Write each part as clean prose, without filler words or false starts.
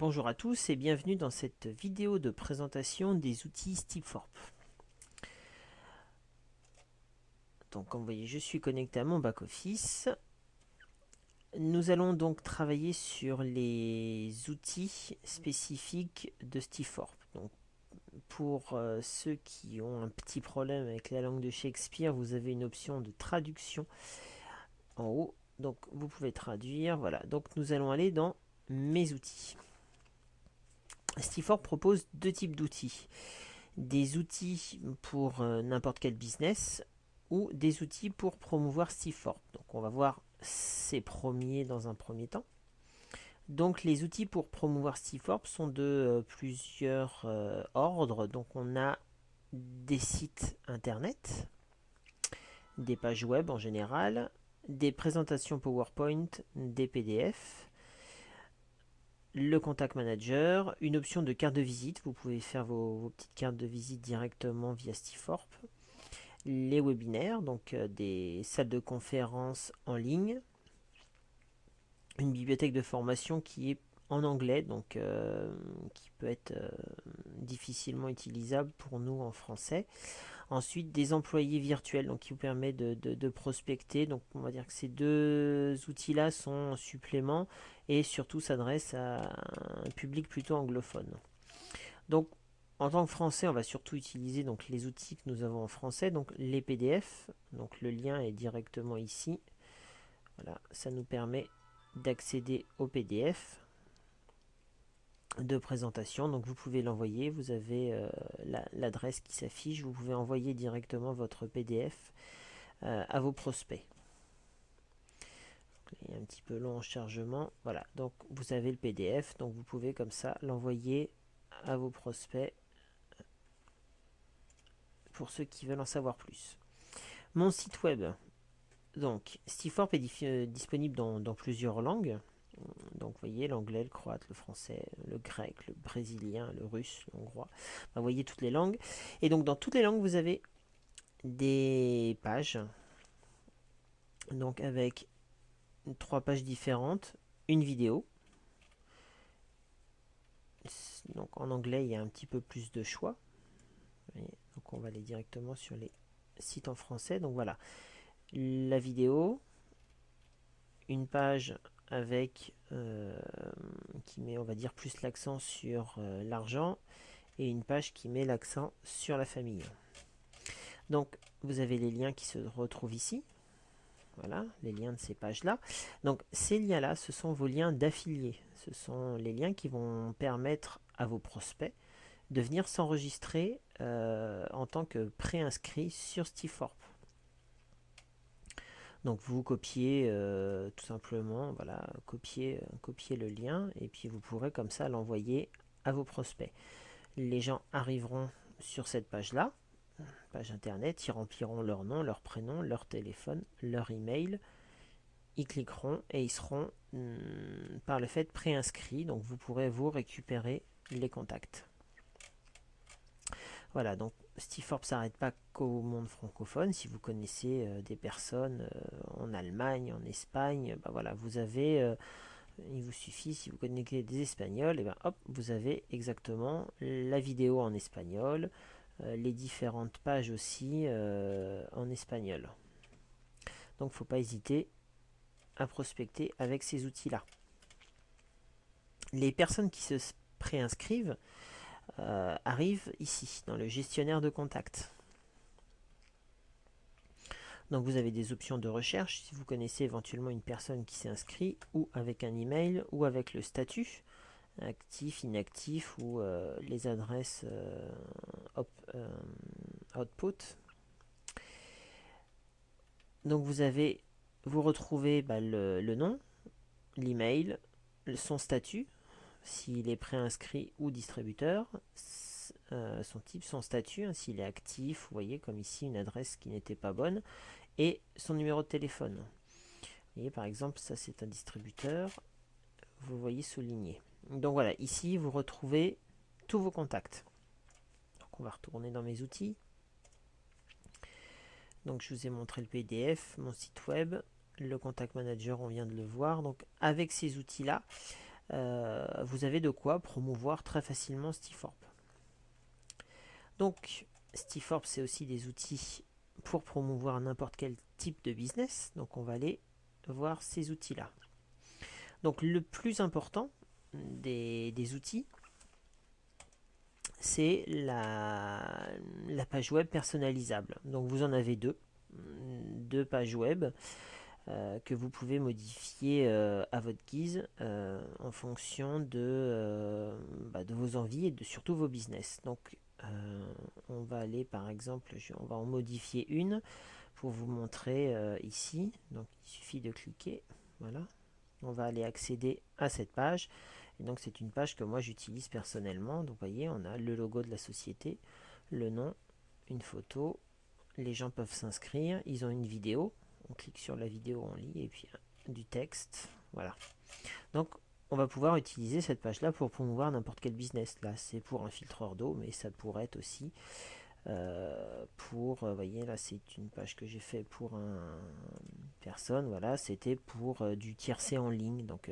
Bonjour à tous et bienvenue dans cette vidéo de présentation des outils Stiforp. Donc comme vous voyez, je suis connecté à mon back-office. Nous allons donc travailler sur les outils spécifiques de Stiforp. Donc pour ceux qui ont un petit problème avec la langue de Shakespeare, vous avez une option de traduction en haut. Donc vous pouvez traduire. Voilà, donc nous allons aller dans mes outils. Stiforp propose deux types d'outils. Des outils pour n'importe quel business ou des outils pour promouvoir Stiforp. Donc on va voir ces premiers dans un premier temps. Donc les outils pour promouvoir Stiforp sont de plusieurs ordres. Donc on a des sites internet, des pages web en général, des présentations PowerPoint, des PDF, le contact manager, une option de carte de visite. Vous pouvez faire vos petites cartes de visite directement via Stiforp. Les webinaires, donc des salles de conférence en ligne, une bibliothèque de formation qui est en anglais, donc qui peut être difficilement utilisable pour nous en français. Ensuite, des employés virtuels, donc qui vous permet de prospecter. Donc, on va dire que ces deux outils-là sont en supplément et surtout s'adressent à un public plutôt anglophone. Donc, en tant que français, on va surtout utiliser donc les outils que nous avons en français, donc les PDF. Donc, le lien est directement ici. Voilà, ça nous permet d'accéder au PDF de présentation. Donc vous pouvez l'envoyer, vous avez l'adresse qui s'affiche, vous pouvez envoyer directement votre PDF à vos prospects. Il est un petit peu long en chargement. Voilà, donc vous avez le PDF, donc vous pouvez comme ça l'envoyer à vos prospects pour ceux qui veulent en savoir plus. Mon site web, donc Stiforp est disponible dans plusieurs langues. Donc vous voyez l'anglais, le croate, le français, le grec, le brésilien, le russe, le hongrois. Vous voyez toutes les langues. Et donc dans toutes les langues, vous avez des pages. Donc avec 3 pages différentes, une vidéo. Donc en anglais, il y a un petit peu plus de choix. Donc on va aller directement sur les sites en français. Donc voilà, la vidéo, une page avec qui met, on va dire, plus l'accent sur l'argent et une page qui met l'accent sur la famille. Donc vous avez les liens qui se retrouvent ici. Voilà, les liens de ces pages-là. Donc ces liens-là, ce sont vos liens d'affiliés. Ce sont les liens qui vont permettre à vos prospects de venir s'enregistrer en tant que préinscrit sur Stiforp. Donc vous copiez tout simplement, voilà, copiez le lien et puis vous pourrez comme ça l'envoyer à vos prospects. Les gens arriveront sur cette page-là, page internet, ils rempliront leur nom, leur prénom, leur téléphone, leur email, ils cliqueront et ils seront par le fait préinscrits, donc vous pourrez vous récupérer les contacts. Voilà, donc Stiforp s'arrête pas qu'au monde francophone. Si vous connaissez des personnes en Allemagne, en Espagne, bah voilà, vous avez, il vous suffit, si vous connaissez des Espagnols, et ben hop, vous avez exactement la vidéo en espagnol, les différentes pages aussi en espagnol. Donc faut pas hésiter à prospecter avec ces outils-là. Les personnes qui se préinscrivent arrivent ici, dans le gestionnaire de contacts. Donc vous avez des options de recherche si vous connaissez éventuellement une personne qui s'est inscrite, ou avec un email, ou avec le statut, actif, inactif, ou les adresses output. Donc vous retrouvez le nom, l'email, son statut, s'il est préinscrit ou distributeur, son type, son statut, hein, s'il est actif, vous voyez comme ici une adresse qui n'était pas bonne, et son numéro de téléphone. Vous voyez par exemple, ça c'est un distributeur, vous voyez souligné. Donc voilà, ici vous retrouvez tous vos contacts. Donc on va retourner dans mes outils. Donc je vous ai montré le PDF, mon site web, le contact manager, on vient de le voir. Donc avec ces outils-là, vous avez de quoi promouvoir très facilement Stiforp. Donc Stiforp, c'est aussi des outils pour promouvoir n'importe quel type de business. Donc on va aller voir ces outils-là. Donc le plus important des outils, c'est la page web personnalisable. Donc vous en avez deux pages web que vous pouvez modifier à votre guise en fonction de vos envies et de surtout vos business. Donc on va aller par exemple, on va en modifier une pour vous montrer ici. Donc il suffit de cliquer, voilà. On va aller accéder à cette page. Et donc c'est une page que moi j'utilise personnellement. Donc vous voyez, on a le logo de la société, le nom, une photo. Les gens peuvent s'inscrire. Ils ont une vidéo. On clique sur la vidéo, on lit et puis du texte. Voilà. Donc on va pouvoir utiliser cette page-là pour promouvoir n'importe quel business. Là, c'est pour un filtreur d'eau, mais ça pourrait être aussi vous voyez là, c'est une page que j'ai fait pour personne, voilà, c'était pour du tiercé en ligne, donc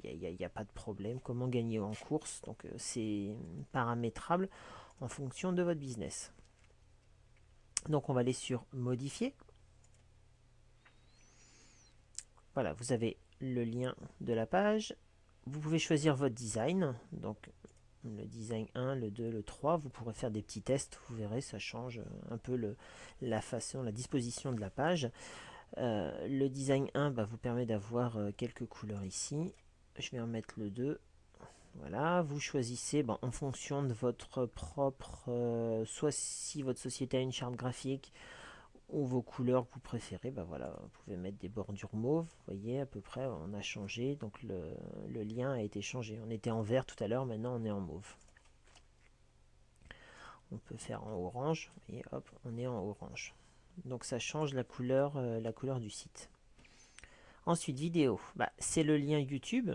il n'y a pas de problème. Comment gagner en course, donc c'est paramétrable en fonction de votre business. Donc on va aller sur modifier. Voilà, vous avez le lien de la page. Vous pouvez choisir votre design, donc le design 1, le 2, le 3, vous pourrez faire des petits tests, vous verrez, ça change un peu la façon, la disposition de la page. Le design 1 vous permet d'avoir quelques couleurs ici. Je vais en mettre le 2. Voilà, vous choisissez en fonction de votre propre, soit si votre société a une charte graphique ou vos couleurs que vous préférez, voilà, vous pouvez mettre des bordures mauves, vous voyez à peu près, on a changé, donc le lien a été changé. On était en vert tout à l'heure, maintenant on est en mauve. On peut faire en orange, et hop, on est en orange. Donc ça change la couleur du site. Ensuite, vidéo, c'est le lien YouTube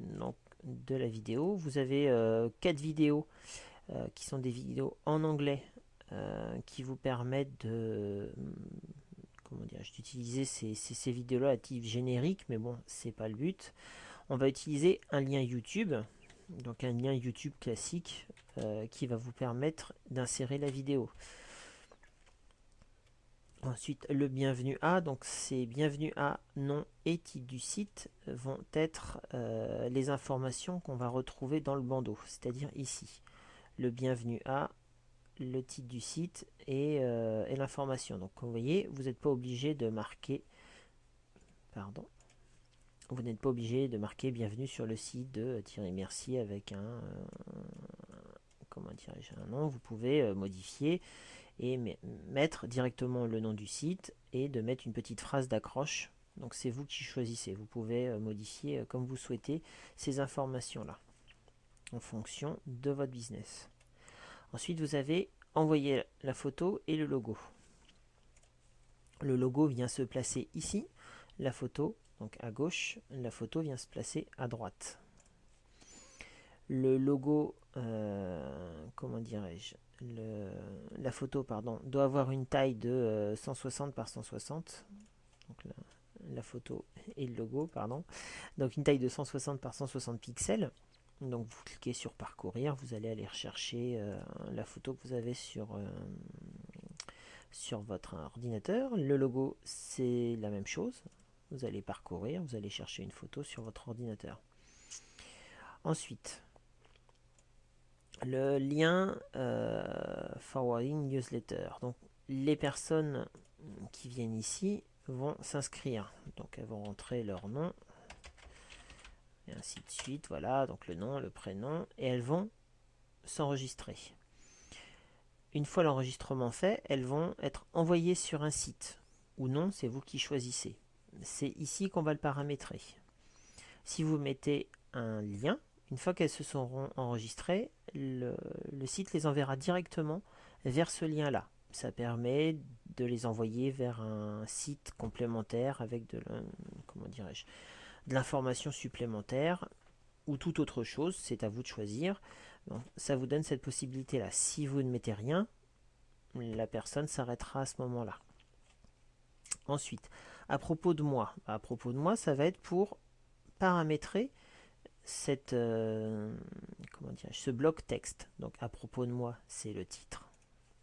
donc, de la vidéo. Vous avez 4 vidéos qui sont des vidéos en anglais qui vous permettent de d'utiliser ces vidéos-là à titre générique, mais bon, c'est pas le but. On va utiliser un lien YouTube, donc un lien YouTube classique qui va vous permettre d'insérer la vidéo. Ensuite, le bienvenue à, donc c'est bienvenue à, nom et titre du site vont être les informations qu'on va retrouver dans le bandeau, c'est-à-dire ici. Le bienvenue à, le titre du site et l'information. Donc vous voyez, vous n'êtes pas obligé de marquer, vous n'êtes pas obligé de marquer bienvenue sur le site de Thierry Mercier avec un nom. Vous pouvez modifier et mettre directement le nom du site et de mettre une petite phrase d'accroche. Donc c'est vous qui choisissez. Vous pouvez modifier comme vous souhaitez ces informations-là en fonction de votre business. Ensuite, vous avez envoyé la photo et le logo. Le logo vient se placer ici. La photo, donc à gauche, la photo vient se placer à droite. Le logo, la photo doit avoir une taille de 160 par 160. Donc la photo et le logo, donc une taille de 160 par 160 pixels. Donc vous cliquez sur parcourir, vous allez aller rechercher la photo que vous avez sur votre ordinateur. Le logo, c'est la même chose. Vous allez parcourir, vous allez chercher une photo sur votre ordinateur. Ensuite, le lien forwarding newsletter. Donc les personnes qui viennent ici vont s'inscrire. Donc elles vont rentrer leur nom et ainsi de suite. Voilà, donc le nom, le prénom, et elles vont s'enregistrer. Une fois l'enregistrement fait, elles vont être envoyées sur un site ou non, c'est vous qui choisissez. C'est ici qu'on va le paramétrer. Si vous mettez un lien, une fois qu'elles se seront enregistrées, le site les enverra directement vers ce lien-là. Ça permet de les envoyer vers un site complémentaire avec de l'information supplémentaire ou toute autre chose, c'est à vous de choisir. Donc, ça vous donne cette possibilité-là. Si vous ne mettez rien, la personne s'arrêtera à ce moment-là. Ensuite, à propos de moi, ça va être pour paramétrer ce bloc texte. Donc à propos de moi, c'est le titre.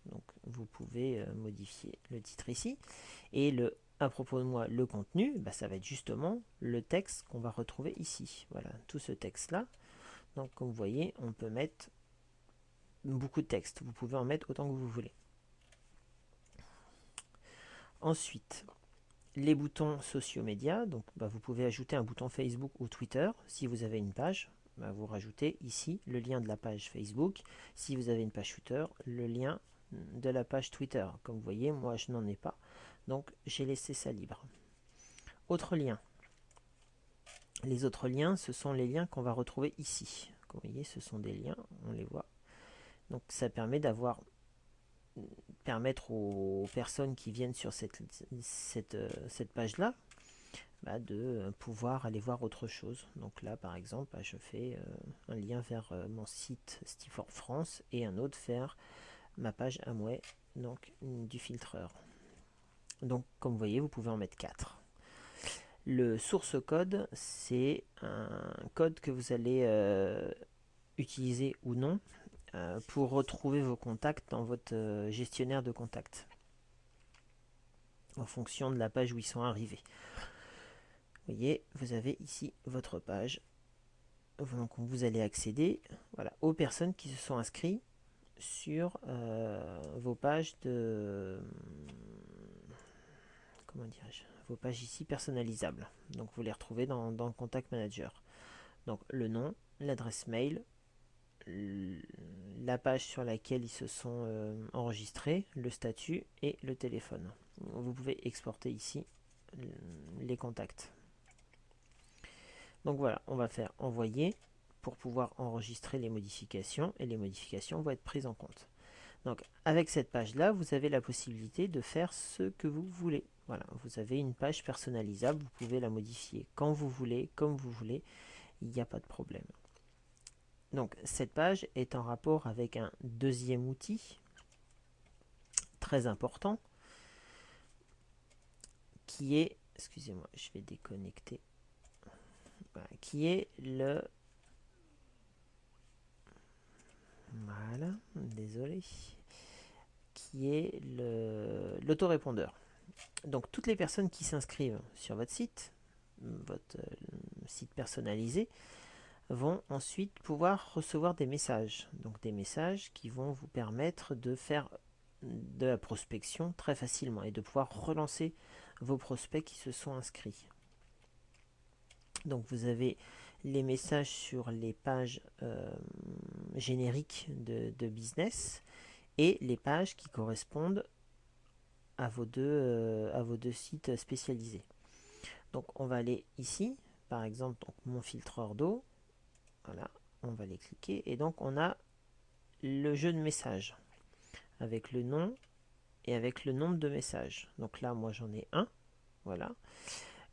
Donc vous pouvez modifier le titre ici. Et le à propos de moi, le contenu, ça va être justement le texte qu'on va retrouver ici. Voilà, tout ce texte-là. Donc comme vous voyez, on peut mettre beaucoup de texte. Vous pouvez en mettre autant que vous voulez. Ensuite, les boutons sociaux médias. Donc vous pouvez ajouter un bouton Facebook ou Twitter. Si vous avez une page, vous rajoutez ici le lien de la page Facebook. Si vous avez une page Twitter, le lien de la page Twitter. Comme vous voyez, moi je n'en ai pas. Donc j'ai laissé ça libre. Autre lien. Les autres liens, ce sont les liens qu'on va retrouver ici. Comme vous voyez, ce sont des liens, on les voit. Donc ça permet permettre aux personnes qui viennent sur cette page-là de pouvoir aller voir autre chose. Donc là, par exemple, je fais un lien vers mon site Stiforp France et un autre vers ma page Amway, donc du filtreur. Donc comme vous voyez, vous pouvez en mettre 4. Le source code, c'est un code que vous allez utiliser ou non pour retrouver vos contacts dans votre gestionnaire de contacts en fonction de la page où ils sont arrivés. Vous voyez, vous avez ici votre page. Donc vous allez accéder aux personnes qui se sont inscrites sur vos pages vos pages ici personnalisables. Donc vous les retrouvez dans le Contact Manager. Donc le nom, l'adresse mail, la page sur laquelle ils se sont enregistrés, le statut et le téléphone. Vous pouvez exporter ici les contacts. Donc voilà, on va faire envoyer pour pouvoir enregistrer les modifications et les modifications vont être prises en compte. Donc avec cette page là, vous avez la possibilité de faire ce que vous voulez. Voilà, vous avez une page personnalisable, vous pouvez la modifier quand vous voulez, comme vous voulez, il n'y a pas de problème. Donc cette page est en rapport avec un deuxième outil très important qui est, excusez-moi, je vais déconnecter, qui est voilà, désolé, qui est l'autorépondeur. Donc toutes les personnes qui s'inscrivent sur votre site personnalisé, vont ensuite pouvoir recevoir des messages. Donc des messages qui vont vous permettre de faire de la prospection très facilement et de pouvoir relancer vos prospects qui se sont inscrits. Donc vous avez les messages sur les pages génériques de business et les pages qui correspondent à vos deux sites spécialisés. Donc on va aller ici, par exemple, donc mon filtreur d'eau. Voilà, on va les cliquer et donc on a le jeu de messages avec le nom et avec le nombre de messages. Donc là, moi j'en ai un. Voilà.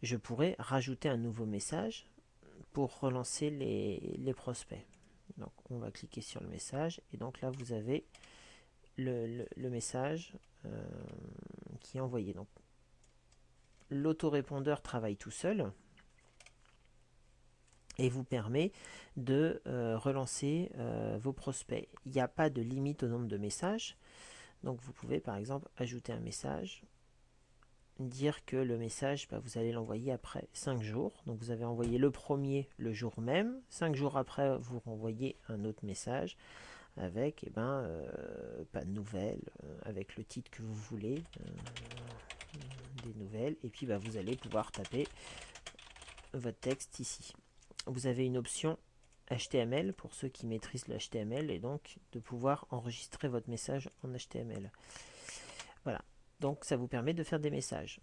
Je pourrais rajouter un nouveau message pour relancer les prospects. Donc on va cliquer sur le message et donc là vous avez le message qui est envoyé. Donc l'autorépondeur travaille tout seul et vous permet de relancer vos prospects. Il n'y a pas de limite au nombre de messages. Donc vous pouvez par exemple ajouter un message, dire que le message, vous allez l'envoyer après 5 jours. Donc vous avez envoyé le premier le jour même. 5 jours après, vous renvoyez un autre message avec pas de nouvelles, avec le titre que vous voulez, des nouvelles. Et puis vous allez pouvoir taper votre texte ici. Vous avez une option HTML pour ceux qui maîtrisent le HTML et donc de pouvoir enregistrer votre message en HTML. Voilà, donc ça vous permet de faire des messages.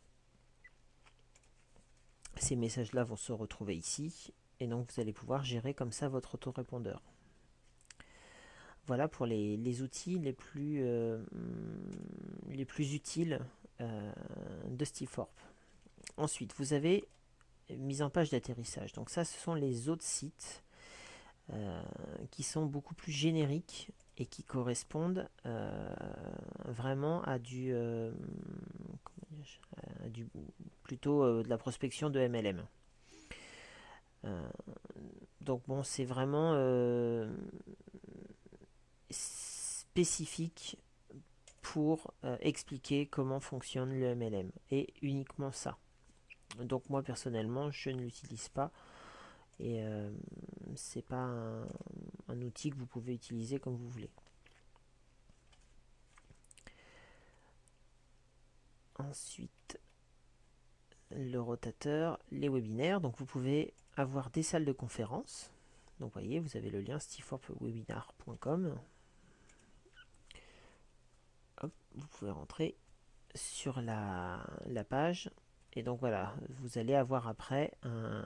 Ces messages-là vont se retrouver ici et donc vous allez pouvoir gérer comme ça votre autorépondeur. Voilà pour les outils les plus utiles de Stiforp. Ensuite, vous avez mise en page d'atterrissage. Donc ça, ce sont les autres sites qui sont beaucoup plus génériques et qui correspondent vraiment à plutôt de la prospection de MLM. Donc bon, c'est vraiment spécifique pour expliquer comment fonctionne le MLM et uniquement ça. Donc moi personnellement, je ne l'utilise pas et c'est pas un outil que vous pouvez utiliser comme vous voulez. Ensuite, le rotateur, les webinaires. Donc vous pouvez avoir des salles de conférence. Donc vous voyez, vous avez le lien stiforwebinar.com. Vous pouvez rentrer sur la page. Et donc voilà, vous allez avoir après un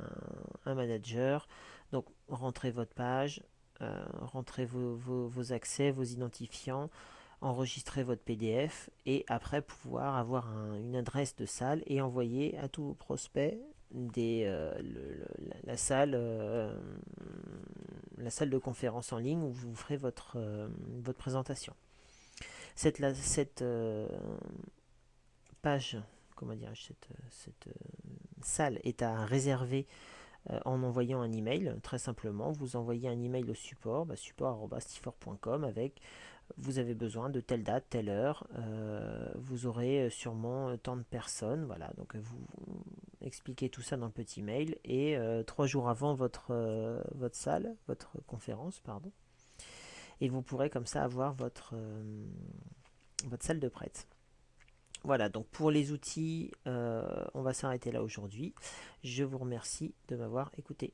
manager. Donc rentrez votre page, rentrez vos accès, vos identifiants, enregistrez votre PDF et après pouvoir avoir une adresse de salle et envoyer à tous vos prospects la salle de conférence en ligne où vous ferez votre présentation. Cette page, comment dire, cette salle est à réserver en envoyant un email. Très simplement, vous envoyez un email au support, support@stifor.com avec vous avez besoin de telle date, telle heure, vous aurez sûrement tant de personnes, voilà, donc vous expliquez tout ça dans le petit mail et 3 jours avant votre conférence, pardon, et vous pourrez comme ça avoir votre salle de prête. Voilà, donc pour les outils, on va s'arrêter là aujourd'hui. Je vous remercie de m'avoir écouté.